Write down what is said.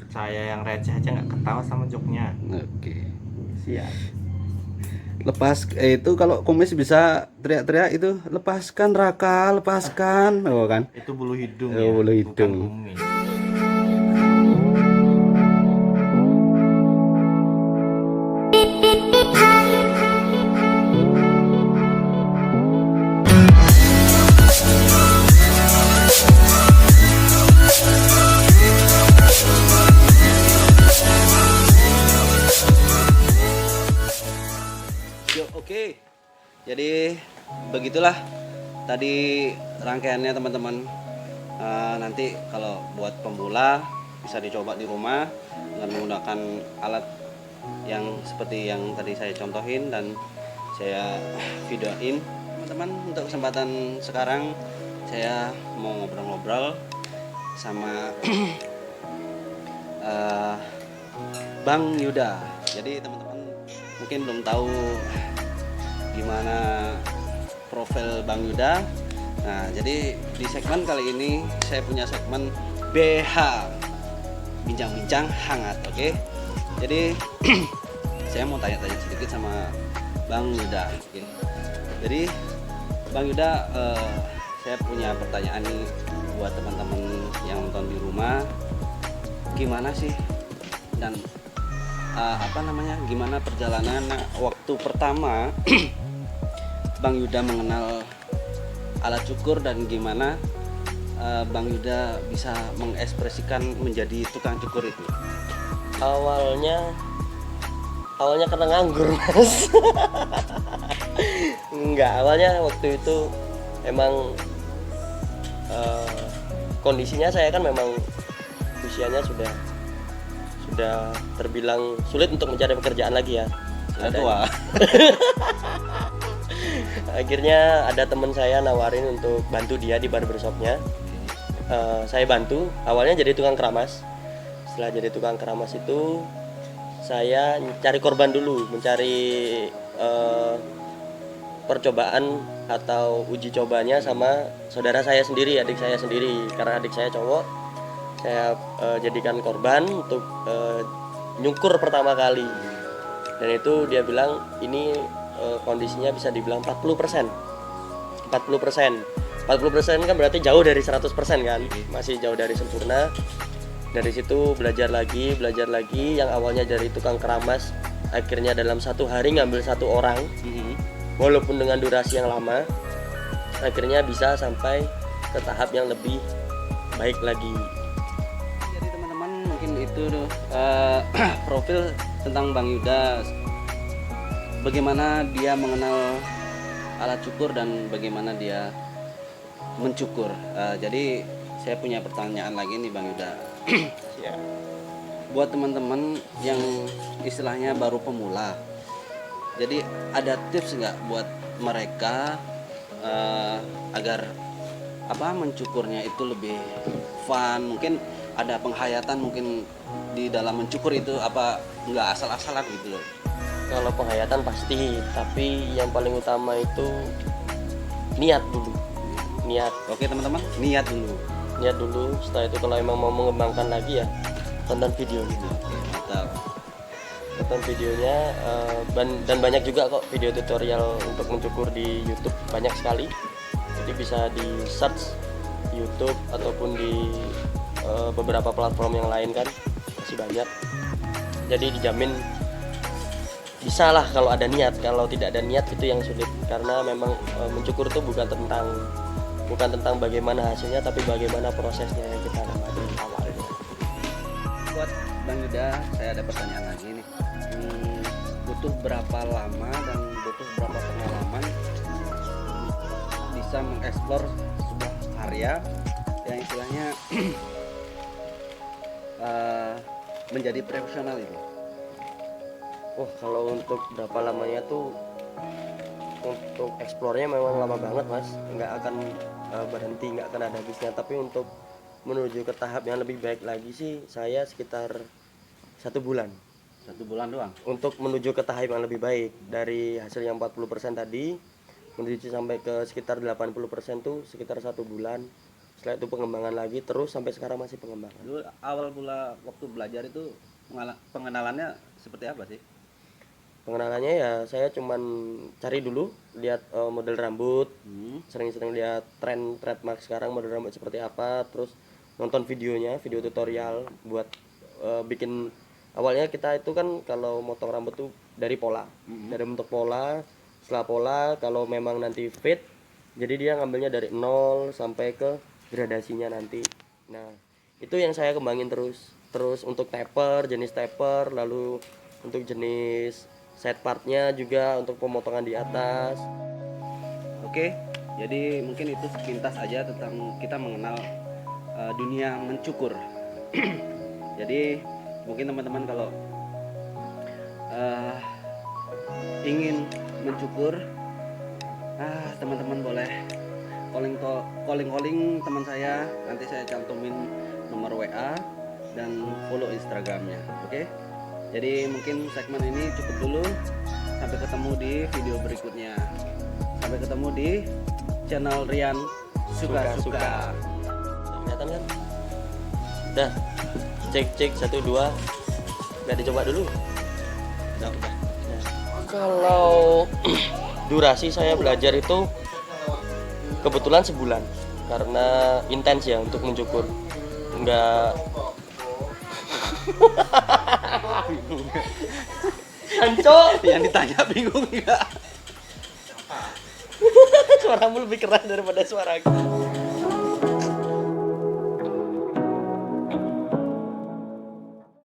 Saya yang receh aja nggak ketawa sama joknya. Oke. Siap. Lepas itu kalau kumis bisa teriak-teriak itu, lepaskan Raka, lepaskan. Oh kan. Itu bulu hidung Oh, ya, bulu bukan hidung. kumis. Yuk, oke. Jadi begitulah tadi rangkaiannya teman-teman. Nanti kalau buat pemula bisa dicoba di rumah dengan menggunakan alat yang seperti yang tadi saya contohin dan saya videoin. Teman-teman, untuk kesempatan sekarang saya mau ngobrol-ngobrol sama eh, Bang Yuda. Jadi teman-teman mungkin belum tahu gimana profil Bang Yuda. Nah, jadi di segmen kali ini saya punya segmen BH, bincang-bincang hangat, oke? Jadi saya mau tanya-tanya sedikit sama Bang Yuda. Oke. Jadi Bang Yuda, saya punya pertanyaan nih buat teman-teman yang nonton di rumah. Gimana sih dan gimana perjalanan waktu pertama Bang Yuda mengenal alat cukur dan gimana Bang Yuda bisa mengekspresikan menjadi tukang cukur itu? Awalnya karena nganggur, Mas. Enggak, awalnya waktu itu emang kondisinya saya kan memang usianya sudah terbilang sulit untuk mencari pekerjaan lagi ya. Sudah tua. Akhirnya ada teman saya nawarin untuk bantu dia di barbershopnya. Saya bantu, awalnya jadi tukang keramas. Setelah jadi tukang keramas itu saya cari korban dulu, mencari percobaan atau uji cobanya sama saudara saya sendiri, adik saya sendiri. Karena adik saya cowok, saya jadikan korban untuk nyukur pertama kali. Dan itu dia bilang ini kondisinya bisa dibilang 40%. 40% kan berarti jauh dari 100% kan, masih jauh dari sempurna. Dari situ belajar lagi, yang awalnya dari tukang keramas akhirnya dalam satu hari ngambil satu orang, walaupun dengan durasi yang lama, akhirnya bisa sampai ke tahap yang lebih baik lagi. Jadi teman-teman mungkin itu profil tentang Bang Yuda, bagaimana dia mengenal alat cukur dan bagaimana dia mencukur. Jadi saya punya pertanyaan lagi nih Bang Yuda. Ya. Buat teman-teman yang istilahnya baru pemula, jadi ada tips nggak buat mereka agar mencukurnya itu lebih fun? Mungkin ada penghayatan mungkin di dalam mencukur itu, apa nggak asal-asalan gitu loh? Kalau penghayatan pasti, tapi yang paling utama itu niat dulu. Oke teman-teman, niat dulu. Setelah itu kalau emang mau mengembangkan lagi ya tonton videonya. Oke, mantap. Tonton videonya dan banyak juga kok video tutorial untuk mencukur di YouTube, banyak sekali. Jadi bisa di search YouTube ataupun di beberapa platform yang lain kan masih banyak. Jadi dijamin bisa lah kalau ada niat. Kalau tidak ada niat itu yang sulit, karena memang mencukur itu bukan tentang bagaimana hasilnya, tapi bagaimana prosesnya yang kita lewati awalnya. Buat Bang Yuda, saya ada pertanyaan lagi nih. Butuh berapa lama dan butuh berapa pengalaman bisa mengeksplor sebuah karya yang istilahnya menjadi profesional ini? Kalau untuk berapa lamanya tuh, untuk eksplornya memang lama banget Mas, nggak akan berhenti, nggak akan ada habisnya. Tapi untuk menuju ke tahap yang lebih baik lagi sih, saya sekitar 1 bulan. 1 bulan doang? Untuk menuju ke tahap yang lebih baik, dari hasil yang 40% tadi menuju sampai ke sekitar 80% tuh sekitar 1 bulan. setelah itu pengembangan lagi, terus sampai sekarang masih pengembangan. Dulu awal mula waktu belajar itu pengenalannya seperti apa sih? Pengenalannya ya saya cuman cari dulu, lihat model rambut, sering-sering lihat tren trademark sekarang model rambut seperti apa, terus nonton videonya, video tutorial buat bikin. Awalnya kita itu kan kalau motong rambut tuh dari pola, dari bentuk pola, setelah pola kalau memang nanti fit, jadi dia ngambilnya dari 0 sampai ke gradasinya nanti. Nah itu yang saya kembangin terus untuk taper, jenis taper, lalu untuk jenis side partnya juga untuk pemotongan di atas. Oke, jadi mungkin itu sepintas aja tentang kita mengenal dunia mencukur. Jadi mungkin teman-teman kalau ingin mencukur, teman-teman boleh calling teman saya, nanti saya cantumin nomor WA dan follow Instagramnya. Oke? Jadi mungkin segmen ini cukup dulu. Sampai ketemu di video berikutnya. Sampai ketemu di channel Rian Suka-Suka. Kelihatan kan? Udah. Cek 1 2. Nggak dicoba dulu. Udah. Nah, kalau durasi saya belajar itu kebetulan sebulan karena intens ya untuk mencukur. Enggak Anco, Yang ditanya bingung ya. suaramu lebih keras daripada suaraku.